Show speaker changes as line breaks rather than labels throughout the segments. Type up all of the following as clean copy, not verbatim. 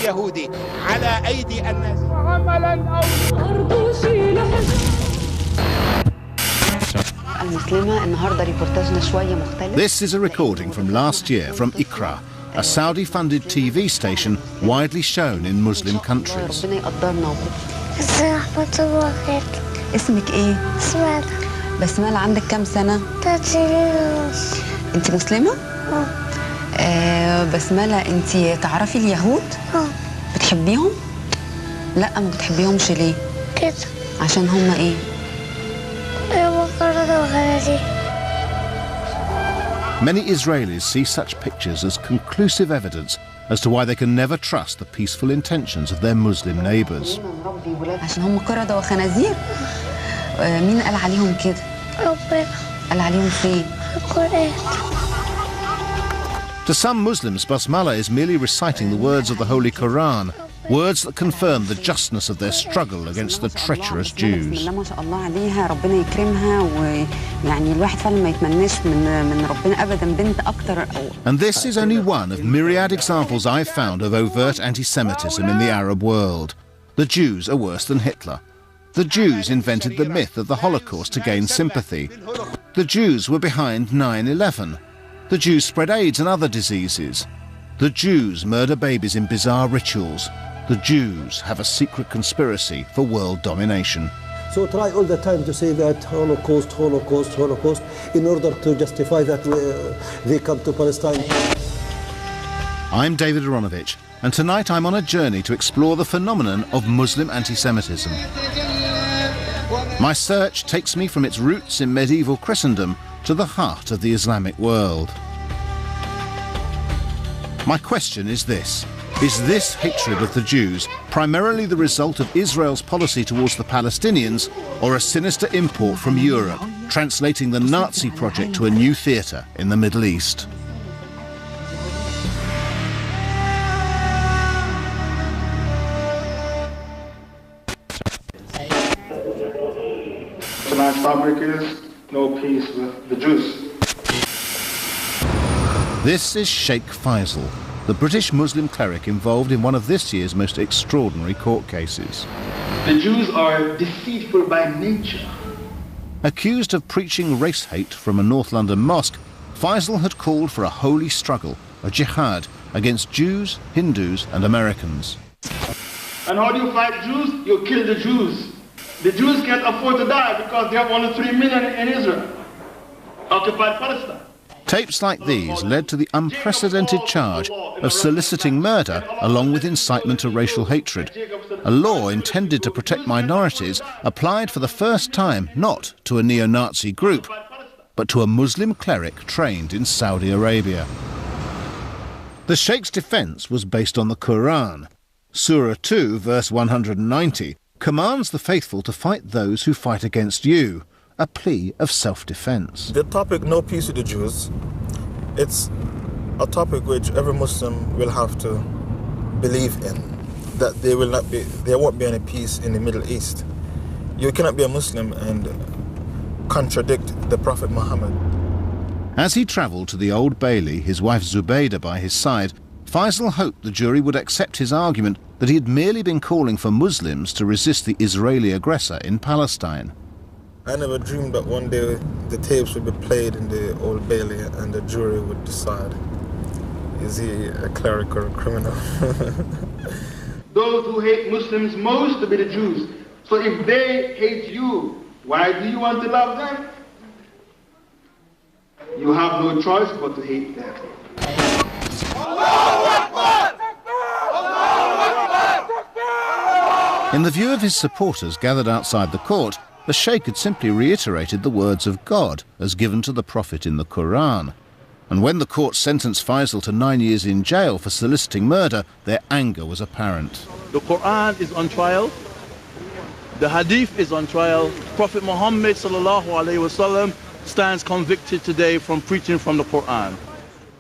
اليهودي على أيدي الناس.
This is a recording from last year from Ikra, a Saudi-funded TV station widely shown in Muslim countries.
اسمك ايه؟
بسملة.
بسملة، عندك كم سنة؟
3 سنين.
انت مسلمة؟ بسملة، انت تعرفي اليهود؟ بتحبيهم؟ لا، ما بتحبيهمش ليه؟
كده.
عشان هم ايه؟
Many Israelis see such pictures as conclusive evidence as to why they can never trust the peaceful intentions of their Muslim neighbours.
عشان هم قردة وخنازير؟ مين قال عليهم كده؟
ربنا.
قال عليهم فين؟
القرآن.
To some Muslims, basmala is merely reciting the words of the Holy Quran, words that confirm the justness of their struggle against the treacherous Jews. And this is only one of myriad examples I've found of overt anti-Semitism in the Arab world. The Jews are worse than Hitler. The Jews invented the myth of the Holocaust to gain sympathy. The Jews were behind 9/11. The Jews spread AIDS and other diseases. The Jews murder babies in bizarre rituals. The Jews have a secret conspiracy for world domination.
So try all the time to say that Holocaust, Holocaust, Holocaust, in order to justify that they come to Palestine.
I'm David Aronovich, and tonight I'm on a journey to explore the phenomenon of Muslim anti-Semitism. My search takes me from its roots in medieval Christendom to the heart of the Islamic world. My question is this: is this hatred of the Jews primarily the result of Israel's policy towards the Palestinians, or a sinister import from Europe, translating the Nazi project to a new theatre in the Middle East?
Tonight's topic is no peace with the Jews.
This is Sheikh Faisal, the British Muslim cleric involved in one of this year's most extraordinary court cases.
The Jews are deceitful by nature.
Accused of preaching race hate from a North London mosque, Faisal had called for a holy struggle, a jihad, against Jews, Hindus and Americans.
And how do you fight Jews? You kill the Jews. The Jews can't afford to die because they have only 3 million in Israel, occupied Palestine.
Tapes like these led to the unprecedented charge of soliciting murder along with incitement to racial hatred, a law intended to protect minorities applied for the first time not to a neo-Nazi group, but to a Muslim cleric trained in Saudi Arabia. The Sheikh's defence was based on the Quran. Surah 2, verse 190, commands the faithful to fight those who fight against you, a plea of self-defense.
The topic, no peace with the Jews, it's a topic which every Muslim will have to believe in, that there won't be any peace in the Middle East. You cannot be a Muslim and contradict the Prophet Muhammad.
As he travelled to the Old Bailey, his wife Zubaydah by his side, Faisal hoped the jury would accept his argument that he had merely been calling for Muslims to resist the Israeli aggressor in Palestine.
I never dreamed that one day the tapes would be played in the Old Bailey and the jury would decide, is he a cleric or a criminal?
Those who hate Muslims most will be the Jews. So if they hate you, why do you want to love them? You have no choice but to hate them.
In the view of his supporters gathered outside the court, the Sheikh had simply reiterated the words of God as given to the Prophet in the Quran. And when the court sentenced Faisal to 9 years in jail for soliciting murder, their anger was apparent.
The Quran is on trial. The Hadith is on trial. Prophet Muhammad ﷺ stands convicted today from preaching from the Quran.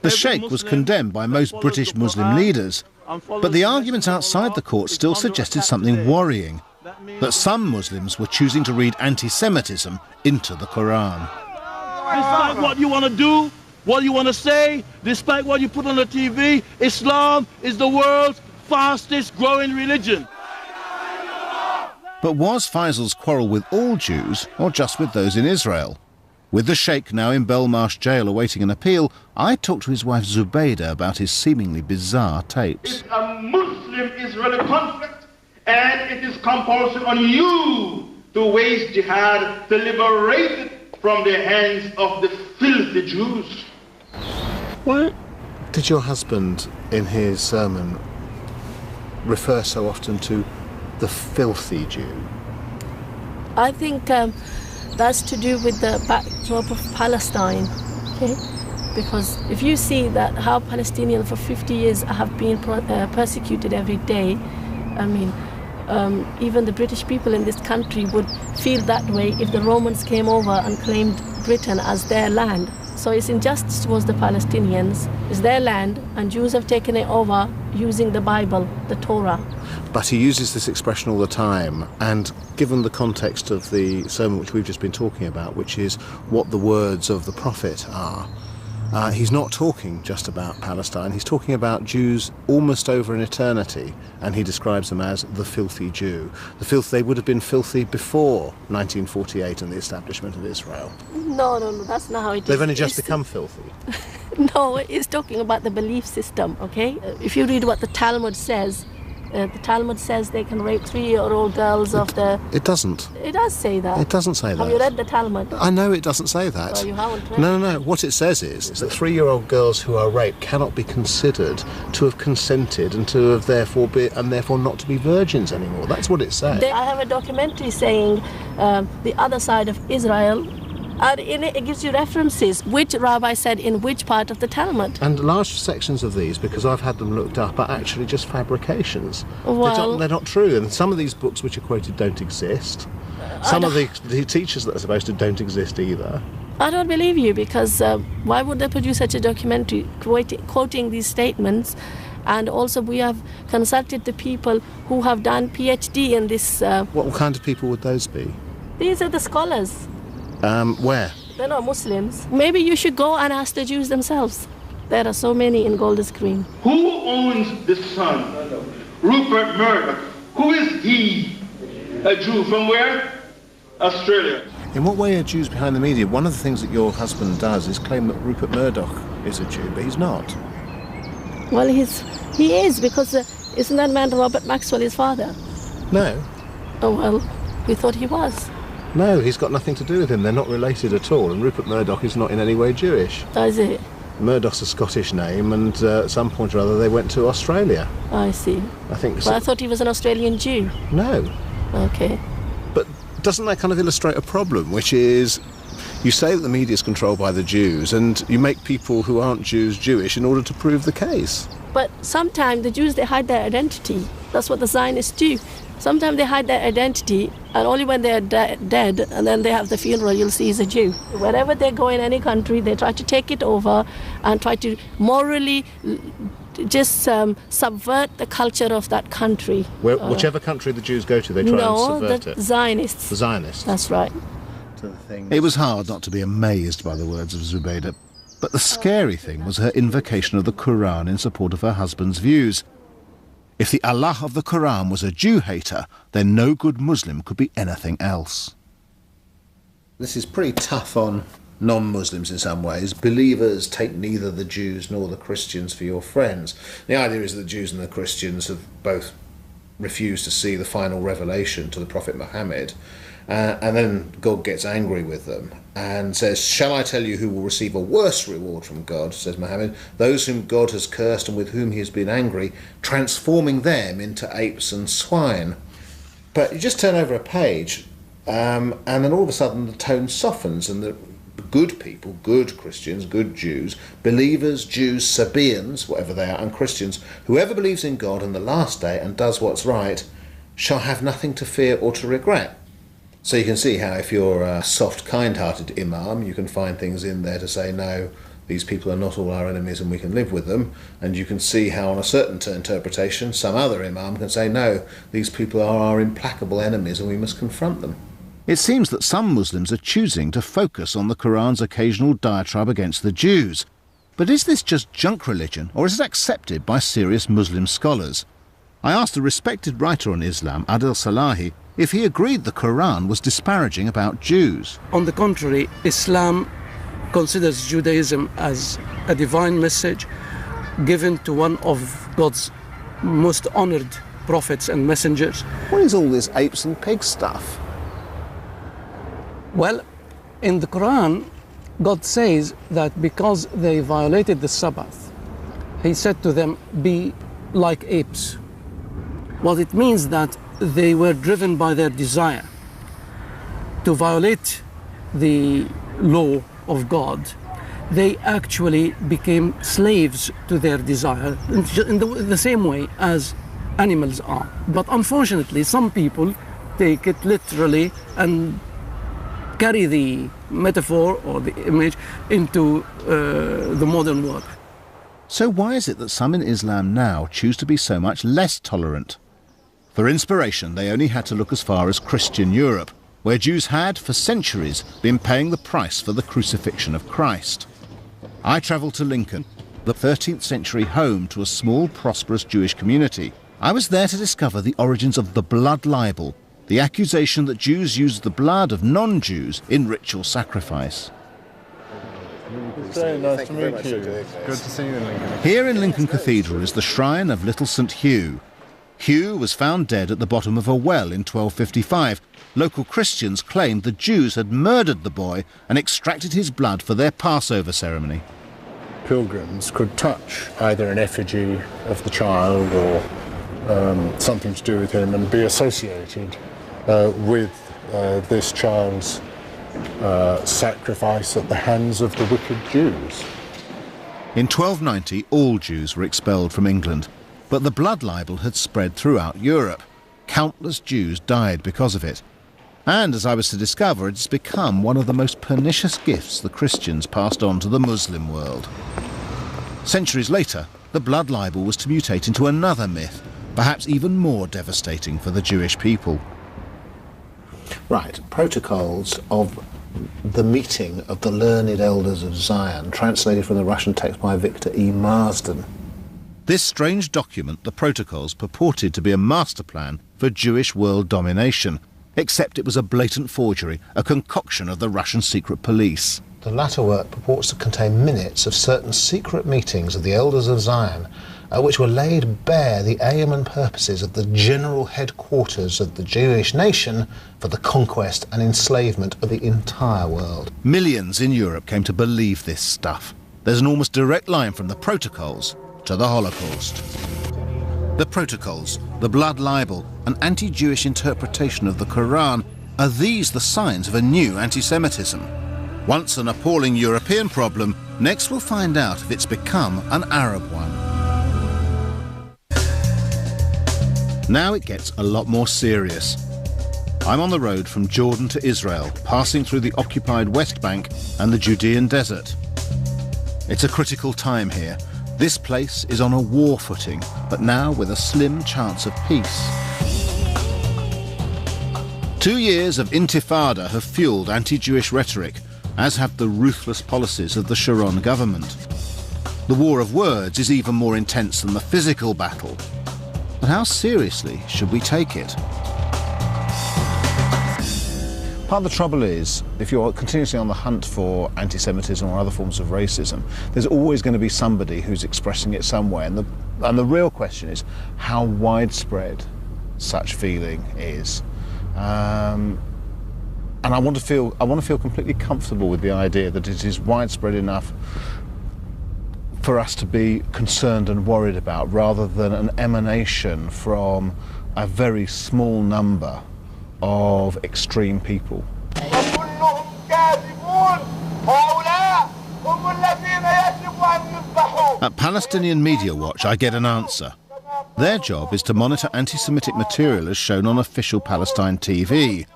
The Sheikh was condemned by most British Muslim leaders, but the arguments outside the court still suggested something worrying, that some Muslims were choosing to read anti-Semitism into the Quran.
Despite what you want to do, what you want to say, despite what you put on the TV, Islam is the world's fastest growing religion.
But was Faisal's quarrel with all Jews or just with those in Israel? With the Sheikh now in Belmarsh jail awaiting an appeal, I talked to his wife Zubaydah about his seemingly bizarre tapes.
It's a Muslim-Israeli conflict, and it is compulsory on you to wage jihad to liberate it from the hands of the filthy Jews.
What did your husband, in his sermon, refer so often to the filthy Jew?
I think that's to do with the backdrop of Palestine, okay? Because if you see that how Palestinians for 50 years have been persecuted every day, I mean, even the British people in this country would feel that way if the Romans came over and claimed Britain as their land. So it's injustice towards the Palestinians. It's their land, and Jews have taken it over using the Bible, the Torah.
But he uses this expression all the time, and given the context of the sermon which we've just been talking about, which is what the words of the prophet are, he's not talking just about Palestine, he's talking about Jews almost over an eternity, and he describes them as the filthy Jew. They would have been filthy before 1948 and the establishment of Israel.
No, that's not how it is.
They've only just become filthy.
No, it's talking about the belief system, okay? If you read what the Talmud says they can rape 3-year-old girls of the...
It doesn't.
It does say that.
It doesn't say that.
Have you read the Talmud?
I know it doesn't say that.
So you haven't read
No. What it says is that 3-year-old girls who are raped cannot be considered to have consented and to have therefore not to be virgins anymore. That's what it says.
I have a documentary saying the other side of Israel. And in it gives you references, which rabbi said in which part of the Talmud.
And large sections of these, because I've had them looked up, are actually just fabrications.
Well,
they're not true. And some of these books which are quoted don't exist. Some of the teachers that are supposed to don't exist either.
I don't believe you, because why would they produce such a documentary quoting these statements? And also we have consulted the people who have done PhD in this.
What kind of people would those be?
These are the scholars.
Where?
They're not Muslims. Maybe you should go and ask the Jews themselves. There are so many in Golders Green.
Who owns the son? Rupert Murdoch. Who is he? A Jew from where? Australia.
In what way are Jews behind the media? One of the things that your husband does is claim that Rupert Murdoch is a Jew, but he's not.
Well, he is, because isn't that man Robert Maxwell his father?
No.
Oh, well, we thought he was.
No, he's got nothing to do with him. They're not related at all, and Rupert Murdoch is not in any way Jewish.
Oh, is it?
Murdoch's a Scottish name, and at some point or other they went to Australia.
Oh, I see.
I think.
Well, I thought he was an Australian Jew.
No.
Okay.
But doesn't that kind of illustrate a problem, which is you say that the media is controlled by the Jews, and you make people who aren't Jews Jewish in order to prove the case?
But sometimes the Jews, they hide their identity. That's what the Zionists do. Sometimes they hide their identity, and only when they're dead, and then they have the funeral, you'll see he's a Jew. Wherever they go in any country, they try to take it over and try to morally just subvert the culture of that country.
Whichever country the Jews go to, they try and subvert it.
The Zionists.
The Zionists.
That's right.
It was hard not to be amazed by the words of Zubaydah, but the scary thing was her invocation of the Qur'an in support of her husband's views. If the Allah of the Qur'an was a Jew-hater, then no good Muslim could be anything else. This is pretty tough on non-Muslims in some ways. Believers take neither the Jews nor the Christians for your friends. The idea is that the Jews and the Christians have both refused to see the final revelation to the Prophet Muhammad, and then God gets angry with them and says, "Shall I tell you who will receive a worse reward from God?" says Muhammad, "those whom God has cursed and with whom he has been angry, transforming them into apes and swine." But you just turn over a page and then all of a sudden the tone softens, and the good people, good Christians, good Jews, believers, Jews, Sabaeans, whatever they are, and Christians, whoever believes in God and the last day and does what's right shall have nothing to fear or to regret. So you can see how if you're a soft, kind-hearted imam, you can find things in there to say, no, these people are not all our enemies and we can live with them. And you can see how on a certain interpretation, some other imam can say, no, these people are our implacable enemies and we must confront them. It seems that some Muslims are choosing to focus on the Qur'an's occasional diatribe against the Jews. But is this just junk religion, or is it accepted by serious Muslim scholars? I asked a respected writer on Islam, Adil Salahi, if he agreed the Quran was disparaging about Jews.
On the contrary, Islam considers Judaism as a divine message given to one of God's most honored prophets and messengers.
What is all this apes and pigs stuff?
Well, in the Quran, God says that because they violated the Sabbath, He said to them, be like apes. Well, it means that they were driven by their desire to violate the law of God. They actually became slaves to their desire in the same way as animals are. But unfortunately, some people take it literally and carry the metaphor or the image into the modern world.
So why is it that some in Islam now choose to be so much less tolerant? For inspiration, they only had to look as far as Christian Europe, where Jews had, for centuries, been paying the price for the crucifixion of Christ. I travelled to Lincoln, the 13th century home to a small, prosperous Jewish community. I was there to discover the origins of the blood libel, the accusation that Jews used the blood of non-Jews in ritual sacrifice.
It's very nice to meet you. Good to see you in Lincoln.
Here in Lincoln Cathedral is the shrine of little St Hugh. Hugh was found dead at the bottom of a well in 1255. Local Christians claimed the Jews had murdered the boy and extracted his blood for their Passover ceremony.
Pilgrims could touch either an effigy of the child or something to do with him and be associated with this child's sacrifice at the hands of the wicked Jews.
In 1290, all Jews were expelled from England, but the blood libel had spread throughout Europe. Countless Jews died because of it. And, as I was to discover, it has become one of the most pernicious gifts the Christians passed on to the Muslim world. Centuries later, the blood libel was to mutate into another myth, perhaps even more devastating for the Jewish people.
Right, protocols of the meeting of the learned elders of Zion, translated from the Russian text by Victor E. Marsden.
This strange document, the Protocols, purported to be a master plan for Jewish world domination, except it was a blatant forgery, a concoction of the Russian secret police.
The latter work purports to contain minutes of certain secret meetings of the elders of Zion, which were laid bare the aim and purposes of the general headquarters of the Jewish nation for the conquest and enslavement of the entire world.
Millions in Europe came to believe this stuff. There's an almost direct line from the Protocols to the Holocaust. The Protocols, the blood libel, an anti-Jewish interpretation of the Quran, are these the signs of a new anti-Semitism? Once an appalling European problem, next we'll find out if it's become an Arab one. Now it gets a lot more serious. I'm on the road from Jordan to Israel, passing through the occupied West Bank and the Judean desert. It's a critical time here. This place is on a war footing, but now with a slim chance of peace. 2 years of intifada have fueled anti-Jewish rhetoric, as have the ruthless policies of the Sharon government. The war of words is even more intense than the physical battle. But how seriously should we take it?
Part of the trouble is, if you're continuously on the hunt for anti-Semitism or other forms of racism, there's always going to be somebody who's expressing it somewhere. And the real question is how widespread such feeling is. And I want to feel completely comfortable with the idea that it is widespread enough for us to be concerned and worried about, rather than an emanation from a very small number of extreme people.
At Palestinian Media Watch, I get an answer. Their job is to monitor anti-Semitic material as shown on official Palestine TV.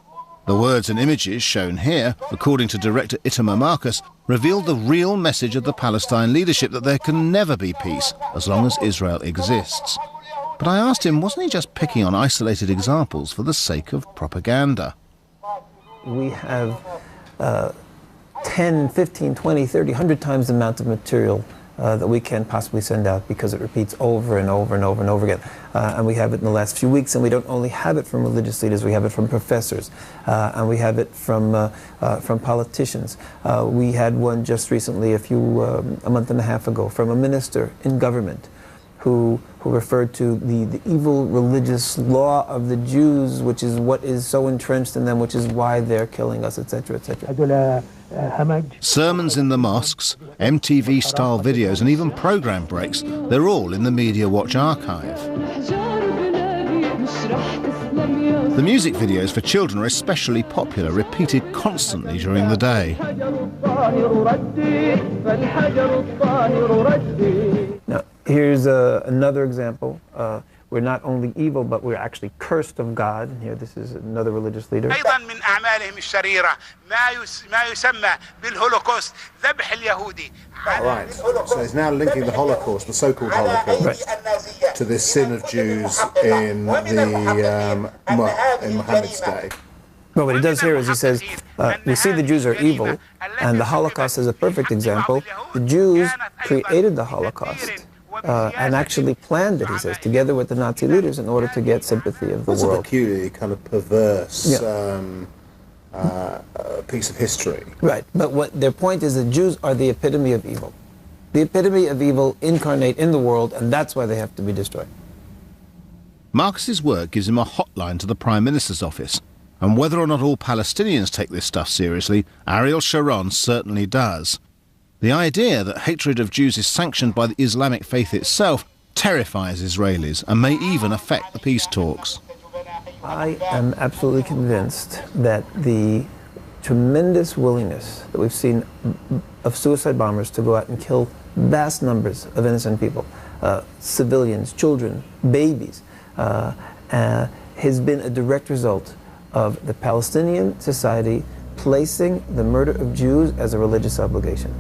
The words and images shown here, according to director Itamar Marcus, reveal the real message of the Palestine leadership that there can never be peace as long as Israel exists. But I asked him, wasn't he just picking on isolated examples for the sake of propaganda?
We have 10, 15, 20, 30, 100 times the amount of material that we can possibly send out, because it repeats over and over and over and over again. And we have it in the last few weeks, and we don't only have it from religious leaders, we have it from professors, and we have it from politicians. We had one just recently, a month and a half ago, from a minister in government who referred to the evil religious law of the Jews, which is what is so entrenched in them, which is why they're killing us, etc., etc.
Sermons in the mosques, MTV-style videos and even programme breaks, they're all in the Media Watch archive. The music videos for children are especially popular, repeated constantly during the day.
Now, here's another example. We're not only evil, but we're actually cursed of God. And here, this is another religious leader.
أيضا من أعمالهم الشريرة ما يسمى بالهولوكوست ذبح اليهودي.
Right, so he's now linking the Holocaust, the so-called Holocaust, to this sin of Jews in Muhammad's day.
Well, what he does here is he says, we see the Jews are evil, and the Holocaust is a perfect example. The Jews created the Holocaust. And actually planned it, he says, together with the Nazi leaders in order to get sympathy of the world.
That's a peculiarly kind of perverse piece of history.
Right, but what their point is that Jews are the epitome of evil. The epitome of evil incarnate in the world, and that's why they have to be destroyed.
Marcus's work gives him a hotline to the Prime Minister's office, and whether or not all Palestinians take this stuff seriously, Ariel Sharon certainly does. The idea that hatred of Jews is sanctioned by the Islamic faith itself terrifies Israelis and may even affect the peace talks.
I am absolutely convinced that the tremendous willingness that we've seen of suicide bombers to go out and kill vast numbers of innocent people, civilians, children, babies, has been a direct result of the Palestinian society placing the murder of Jews as a religious obligation.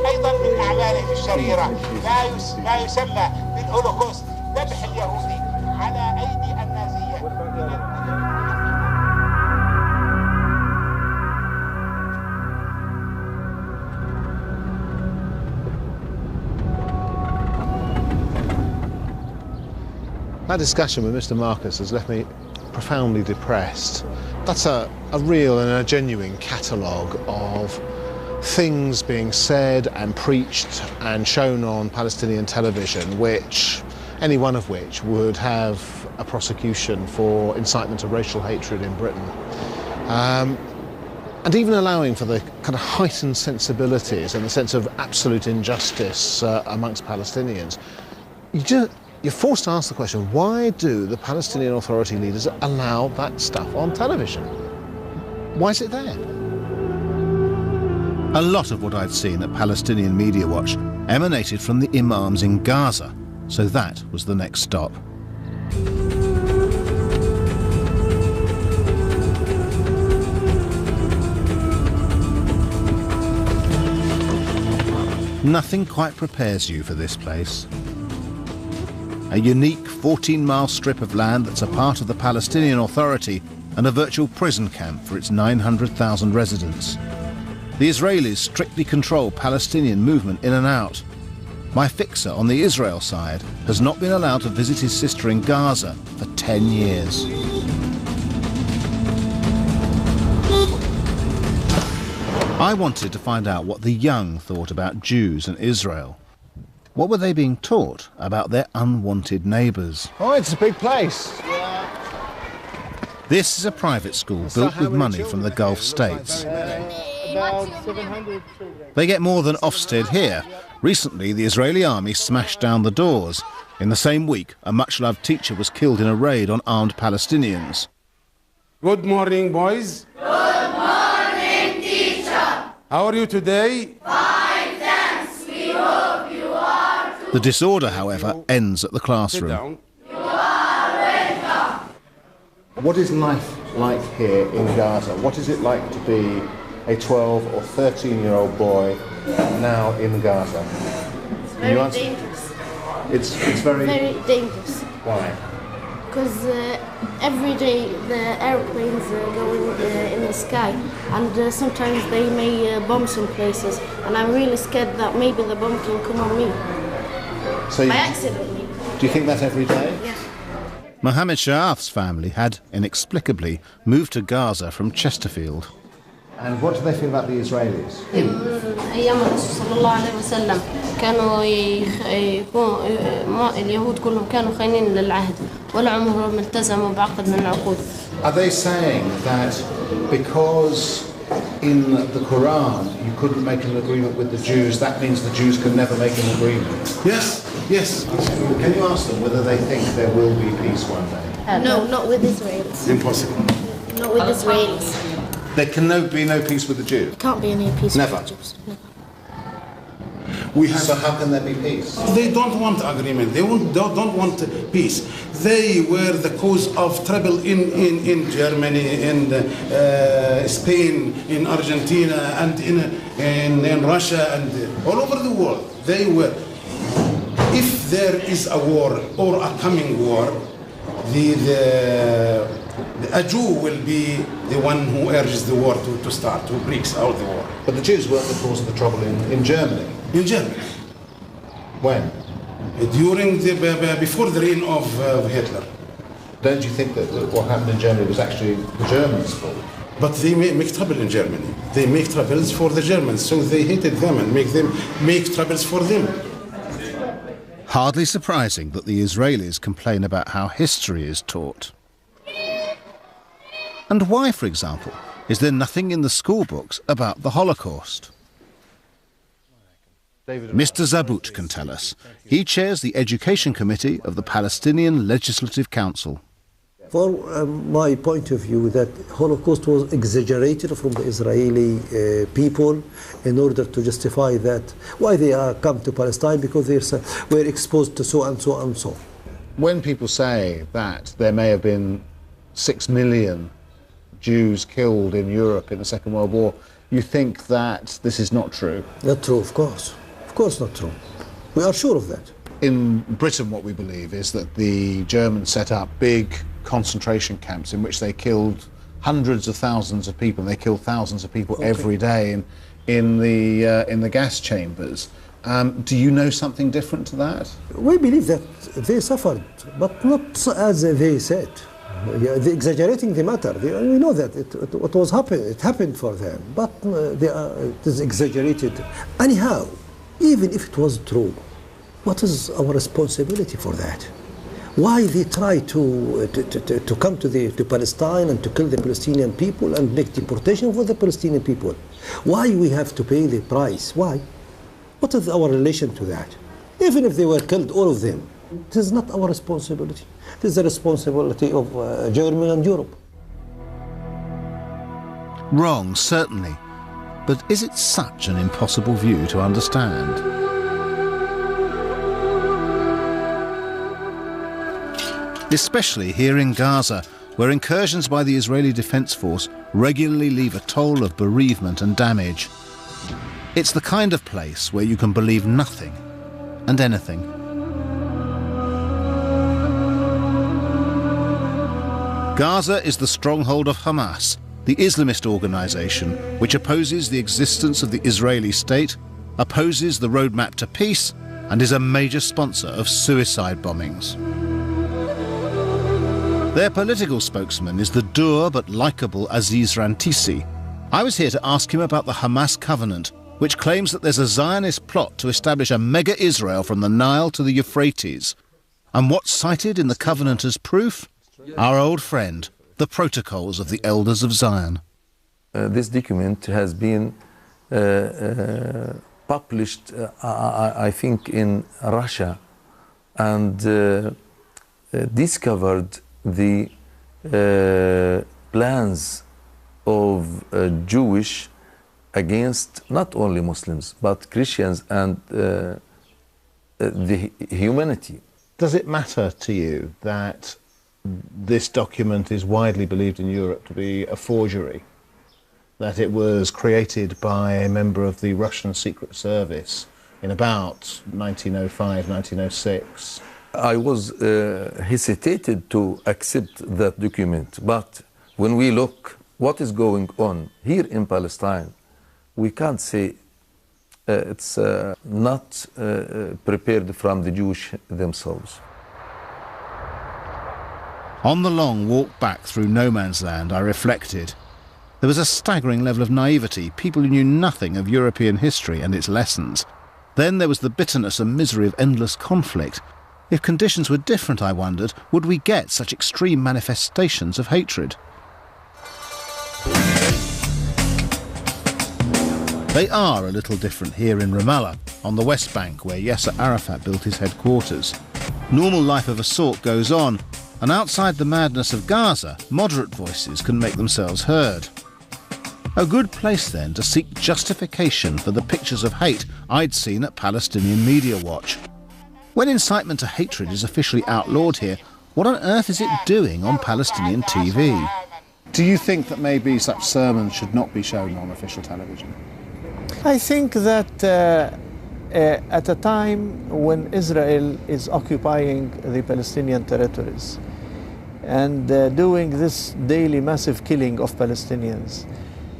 أيضا من أعمالهم الشريرة ما يسمى بالهولوكوست ذبح اليهودي على أيدي النازية.
That discussion with Mr. Marcus has left me profoundly depressed. That's a real and a genuine catalogue of things being said and preached and shown on Palestinian television, any one of which would have a prosecution for incitement to racial hatred in Britain. And even allowing for the kind of heightened sensibilities and the sense of absolute injustice amongst Palestinians. You're forced to ask the question, why do the Palestinian Authority leaders allow that stuff on television? Why is it there?
A lot of what I'd seen at Palestinian Media Watch emanated from the imams in Gaza, so that was the next stop. Nothing quite prepares you for this place. A unique 14-mile strip of land that's a part of the Palestinian Authority and a virtual prison camp for its 900,000 residents. The Israelis strictly control Palestinian movement in and out. My fixer on the Israel side has not been allowed to visit his sister in Gaza for 10 years. I wanted to find out what the young thought about Jews and Israel. What were they being taught about their unwanted neighbours?
Oh, it's a big place.
This is a private school built with money from the Gulf states.
About 700 children.
They get more than Ofsted here. Recently, the Israeli army smashed down the doors. In the same week, a much-loved teacher was killed in a raid on armed Palestinians.
Good morning, boys.
Good morning, teacher.
How are you today?
Fine, thanks. We hope you are too.
The disorder, however, ends at the classroom.
You are welcome.
What is life like here in Gaza? What is it like to be a 12 or 13-year-old boy now in Gaza?
It's very dangerous.
It's very...
Very dangerous.
Why?
Because every day the airplanes go in the sky, and sometimes they may bomb some places, and I'm really scared that maybe the bomb can come on me.
So
by accident.
Do you think that every day?
Yeah.
Mohammed Sha'af's family had, inexplicably, moved to Gaza from Chesterfield.
And what do they feel about the Israelis?
أيام الرسول صلى الله عليه وسلم كانوا اليهود كلهم كانوا خاينين للعهد ولا عمرهم التزموا بعقد من العقود.
Are they saying that because in the Quran you couldn't make an agreement with the Jews, that means the Jews can never make an agreement?
Yes, yes.
Can you ask them whether they think there will be peace one day?
No, not with Israelis.
Impossible.
Not with Israelis.
There can be no peace with the Jews?
Can't be any peace
Never.
with the Jews. Never.
So how can there be peace?
They don't want agreement. They don't want peace. They were the cause of trouble in Germany, in Spain, in Argentina, and in Russia, and all over the world. They were. If there is a war or a coming war, a Jew will be the one who urges the war to start, who breaks out the war.
But the Jews weren't the cause of the trouble in Germany.
In Germany.
When?
Before the reign of Hitler.
Don't you think that what happened in Germany was actually the Germans' fault?
But they make trouble in Germany. They make troubles for the Germans, so they hated them and make troubles for them.
Hardly surprising that the Israelis complain about how history is taught. And why, for example, is there nothing in the school books about the Holocaust? Mr. Zabut can tell us. He chairs the Education Committee of the Palestinian Legislative Council.
From my point of view, that Holocaust was exaggerated from the Israeli people in order to justify that why they come to Palestine, because they were exposed to so and so and so.
When people say that there may have been 6 million Jews killed in Europe in the Second World War, you think that this is not true?
Not true, of course. Of course not true. We are sure of that.
In Britain, what we believe is that the Germans set up big concentration camps in which they killed hundreds of thousands of people. They killed thousands of people every day in the gas chambers. Do you know something different to that?
We believe that they suffered, but not as they said. They're exaggerating the matter. We know that what was happening, it happened for them, but it is exaggerated. Anyhow, even if it was true, what is our responsibility for that? Why they try to come to Palestine and to kill the Palestinian people and make deportation for the Palestinian people? Why we have to pay the price? Why? What is our relation to that? Even if they were killed, all of them, it is not our responsibility. It is the responsibility of Germany and Europe.
Wrong, certainly. But is it such an impossible view to understand? Especially here in Gaza, where incursions by the Israeli Defense Force regularly leave a toll of bereavement and damage. It's the kind of place where you can believe nothing and anything. Gaza is the stronghold of Hamas, the Islamist organization which opposes the existence of the Israeli state, opposes the roadmap to peace, and is a major sponsor of suicide bombings. Their political spokesman is the dour but likeable Aziz Rantisi. I was here to ask him about the Hamas covenant, which claims that there's a Zionist plot to establish a mega-Israel from the Nile to the Euphrates. And what's cited in the covenant as proof? Our old friend, the Protocols of the Elders of Zion.
This document has been published, I think, in Russia, and discovered the plans of Jewish against not only Muslims but Christians and the humanity.
Does it matter to you that this document is widely believed in Europe to be a forgery? That it was created by a member of the Russian Secret Service in about 1905, 1906.
I was hesitated to accept that document, but when we look what is going on here in Palestine, we can't say it's not prepared from the Jewish themselves.
On the long walk back through no man's land, I reflected. There was a staggering level of naivety, people who knew nothing of European history and its lessons. Then there was the bitterness and misery of endless conflict. If conditions were different, I wondered, would we get such extreme manifestations of hatred? They are a little different here in Ramallah, on the West Bank, where Yasser Arafat built his headquarters. Normal life of a sort goes on, and outside the madness of Gaza, moderate voices can make themselves heard. A good place, then, to seek justification for the pictures of hate I'd seen at Palestinian Media Watch. When incitement to hatred is officially outlawed here, what on earth is it doing on Palestinian TV?
Do you think that maybe such sermons should not be shown on official television?
I think that at a time when Israel is occupying the Palestinian territories and doing this daily massive killing of Palestinians,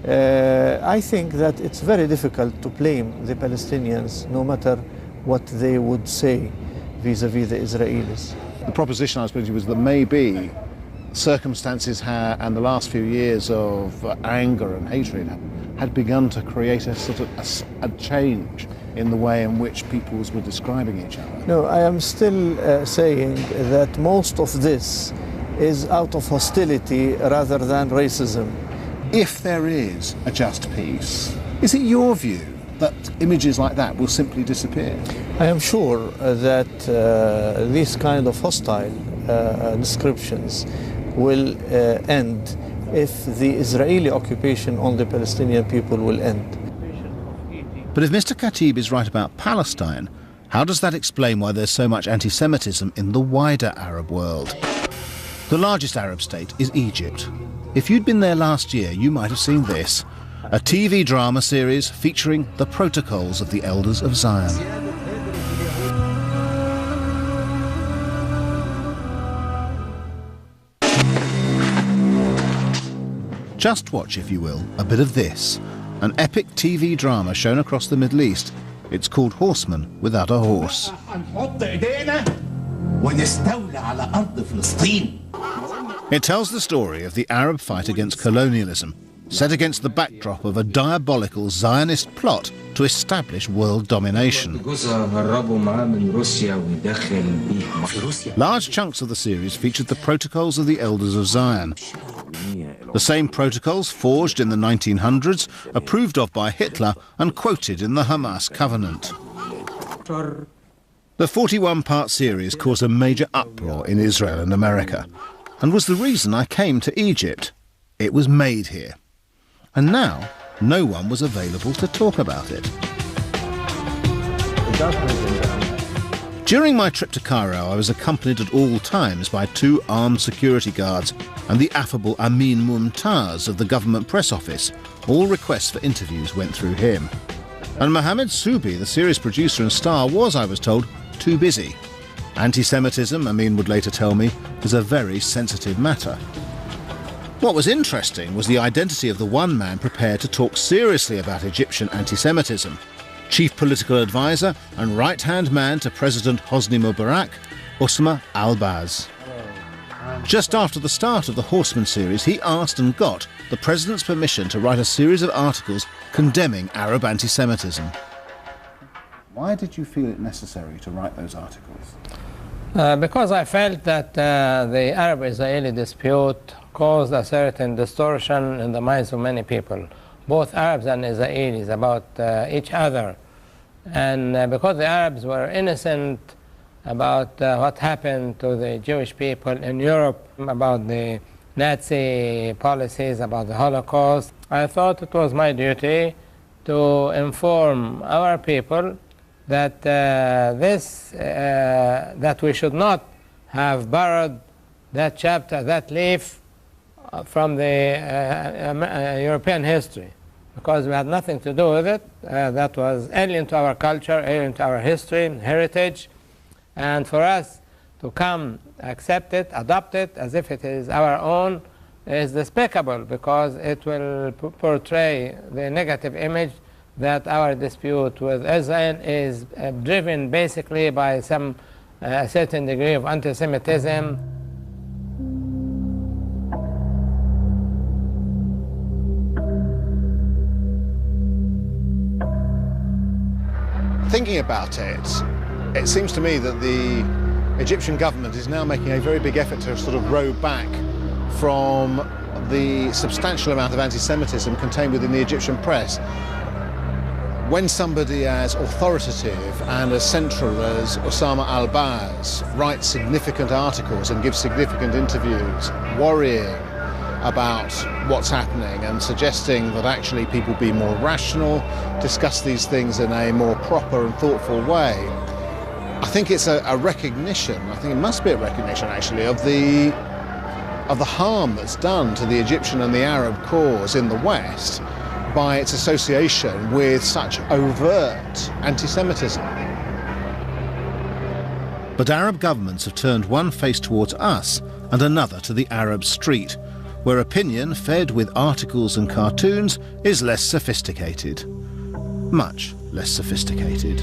I think that it's very difficult to blame the Palestinians no matter what they would say vis-à-vis the Israelis.
The proposition I was putting to you was that maybe circumstances and the last few years of anger and hatred had begun to create a sort of a change in the way in which peoples were describing each other.
No, I am still saying that most of this is out of hostility rather than racism.
If there is a just peace, is it your view that images like that will simply disappear?
I am sure that these kind of hostile descriptions will end if the Israeli occupation on the Palestinian people will end.
But if Mr. Khatib is right about Palestine, how does that explain why there's so much anti-Semitism in the wider Arab world? The largest Arab state is Egypt. If you'd been there last year, you might have seen this, a TV drama series featuring the protocols of the Elders of Zion. Just watch, if you will, a bit of this, an epic TV drama shown across the Middle East. It's called Horseman Without a Horse. It tells the story of the Arab fight against colonialism, set against the backdrop of a diabolical Zionist plot to establish world domination. Large chunks of the series featured the protocols of the Elders of Zion. The same protocols forged in the 1900s, approved of by Hitler and quoted in the Hamas covenant. The 41-part series caused a major uproar in Israel and America, and was the reason I came to Egypt. It was made here. And now, no one was available to talk about it. During my trip to Cairo, I was accompanied at all times by 2 armed security guards and the affable Amin Mumtaz of the government press office. All requests for interviews went through him. And Mohammed Soubi, the series producer and star, was, I was told, too busy. Anti-Semitism, Amin would later tell me, is a very sensitive matter. What was interesting was the identity of the one man prepared to talk seriously about Egyptian anti-Semitism. Chief political advisor and right-hand man to President Hosni Mubarak, Usma al-Baz. Just after the start of the Horseman series, he asked and got the president's permission to write a series of articles condemning Arab anti-Semitism.
Why did you feel it necessary to write those articles?
Because I felt that the Arab-Israeli dispute caused a certain distortion in the minds of many people, both Arabs and Israelis, about each other. And because the Arabs were innocent about what happened to the Jewish people in Europe, about the Nazi policies, about the Holocaust, I thought it was my duty to inform our people that that we should not have borrowed that chapter, that leaf from the European history. because we had nothing to do with it. That was alien to our culture, alien to our history, heritage. And for us to come, accept it, adopt it as if it is our own is despicable, because it will portray the negative image that our dispute with Israel is driven basically by some certain degree of anti-Semitism.
Thinking about it, it seems to me that the Egyptian government is now making a very big effort to sort of row back from the substantial amount of anti-Semitism contained within the Egyptian press. When somebody as authoritative and as central as Osama al-Baz writes significant articles and gives significant interviews worrying about what's happening and suggesting that actually people be more rational, discuss these things in a more proper and thoughtful way, I think it's a recognition, I think it must be a recognition actually, of the harm that's done to the Egyptian and the Arab cause in the West by its association with such overt anti-Semitism. But Arab governments have turned one face towards us and another to the Arab street, where opinion fed with articles and cartoons is less sophisticated. Much less sophisticated.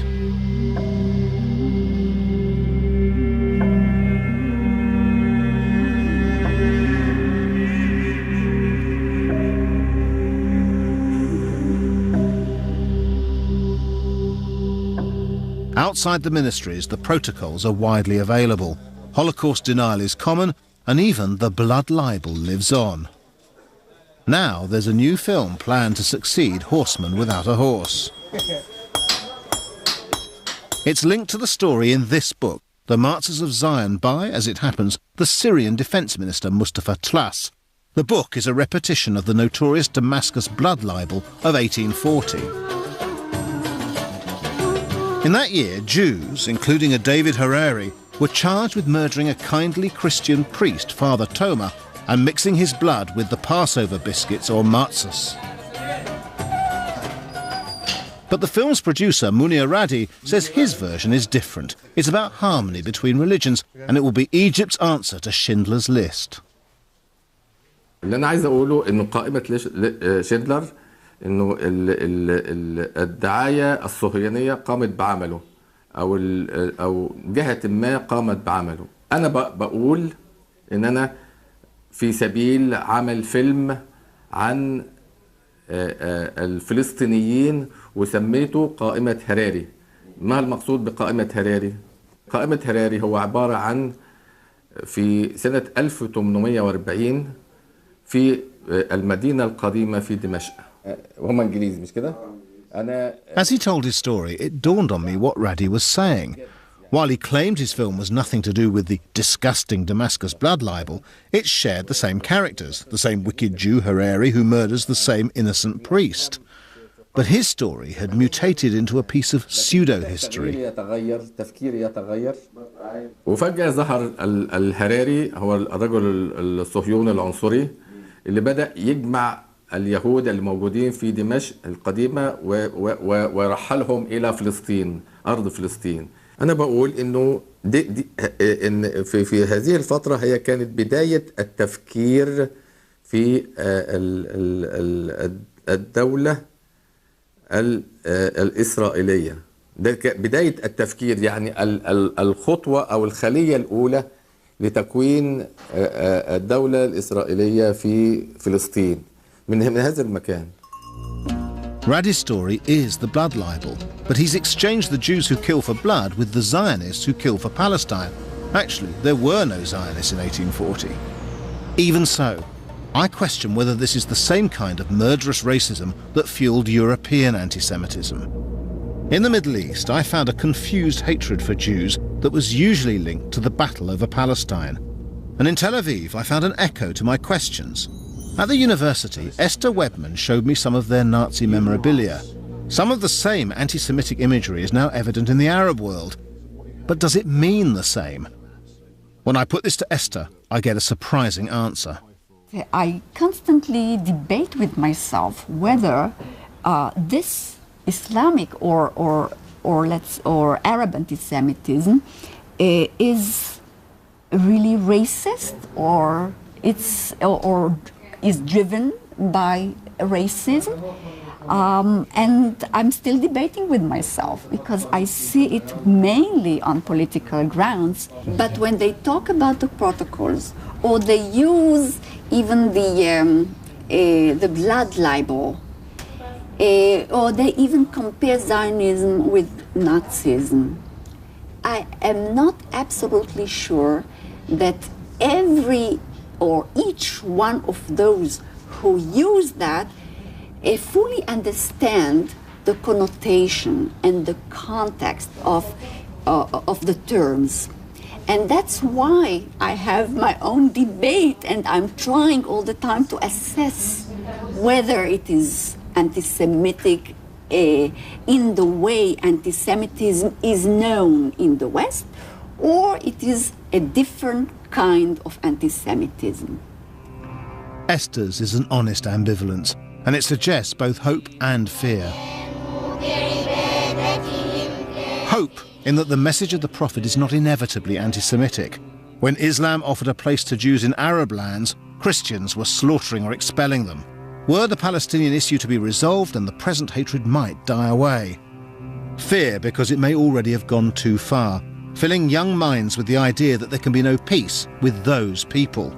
Outside the ministries, the protocols are widely available. Holocaust denial is common, and even the blood libel lives on. Now there's a new film planned to succeed Horseman Without a Horse. It's linked to the story in this book, The Martyrs of Zion, by, as it happens, the Syrian Defence Minister Mustafa Tlass. The book is a repetition of the notorious Damascus blood libel of 1840. In that year, Jews, including a David Hariri, were charged with murdering a kindly Christian priest, Father Toma, and mixing his blood with the Passover biscuits or matzahs. But the film's producer, Munir Radi, says his version is different. It's about harmony between religions, and it will be Egypt's answer to Schindler's List.
اللي أنا عايز أقوله إنه قائمة شندلر إنه الدعاية الصهيونية قامت بعمله أو جهة ما قامت بعمله. أنا بقول إن أنا في سبيل عمل فيلم عن الفلسطينيين وسميته قائمة هراري. ما المقصود بقائمة هراري؟ قائمة هراري هو عبارة عن في سنة 1840 في المدينة القديمة في دمشق. وهم إنجليز مش كده؟
As he told his story, it dawned on me what Radi was saying. While he claimed his film was nothing to do with the disgusting Damascus blood libel, it shared the same characters, the same wicked Jew Hariri who murders the same innocent priest. But his story had mutated into a piece of pseudo-history.
وفجأة ظهر الهراري هو الرجل الصهيوني العنصري اللي بدأ يجمع اليهود الموجودين في دمشق القديمة ورحلهم إلى فلسطين، أرض فلسطين. أنا بقول إنه إن في هذه الفترة هي كانت بداية التفكير في الدولة الإسرائيلية. ده بداية التفكير، يعني الخطوة أو الخلية الأولى لتكوين الدولة الإسرائيلية في فلسطين من هذا المكان.
Radi's story is the blood libel, but he's exchanged the Jews who kill for blood with the Zionists who kill for Palestine. Actually, there were no Zionists in 1840. Even so, I question whether this is the same kind of murderous racism that fueled European anti-Semitism. In the Middle East, I found a confused hatred for Jews that was usually linked to the battle over Palestine. And in Tel Aviv, I found an echo to my questions. At the university, Esther Webman showed me some of their Nazi memorabilia. Some of the same anti-Semitic imagery is now evident in the Arab world. But does it mean the same? When I put this to Esther, I get a surprising answer.
I constantly debate with myself whether this Islamic or Arab anti-Semitism is really racist, or is driven by racism. And I'm still debating with myself because I see it mainly on political grounds. But when they talk about the protocols, or they use even the blood libel, or they even compare Zionism with Nazism, I am not absolutely sure that every or each one of those who use that fully understand the connotation and the context of the terms. And that's why I have my own debate, and I'm trying all the time to assess whether it is anti-Semitic in the way anti-Semitism is known in the West, or it is a different kind of anti-Semitism.
Esther's is an honest ambivalence, and it suggests both hope and fear. Hope in that the message of the Prophet is not inevitably anti-Semitic. When Islam offered a place to Jews in Arab lands, Christians were slaughtering or expelling them. Were the Palestinian issue to be resolved, and the present hatred might die away. Fear because it may already have gone too far, filling young minds with the idea that there can be no peace with those people.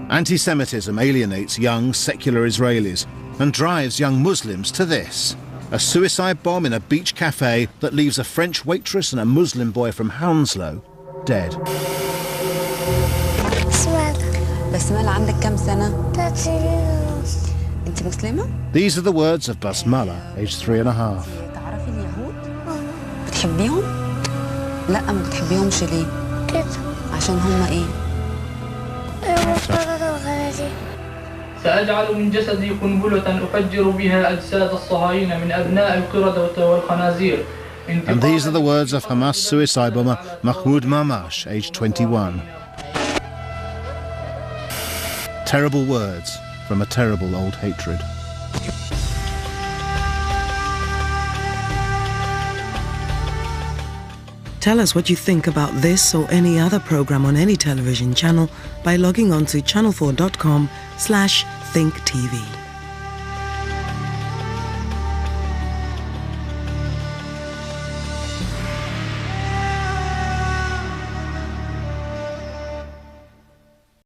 Anti-Semitism alienates young, secular Israelis and drives young Muslims to this: a suicide bomb in a beach cafe that leaves a French waitress and a Muslim boy from Hounslow dead.
بسملة عندك كم سنة؟
3 سنين ونص.
أنت مسلمة؟
These are the words of Basmala, aged 3.5.
تعرفي اليهود؟ بتحبيهم؟ لا ما بتحبيهمش ليه؟
كده.
عشان هم إيه؟
سأجعل من جسدي قنبلة أفجر بها أجساد الصهاينة من أبناء القردة والخنازير.
And these are the words of Hamas suicide bomber Mahmoud Mamash, aged 21. Terrible words from a terrible old hatred.
Tell us what you think about this or any other program on any television channel by logging on to channel4.com/thinktv.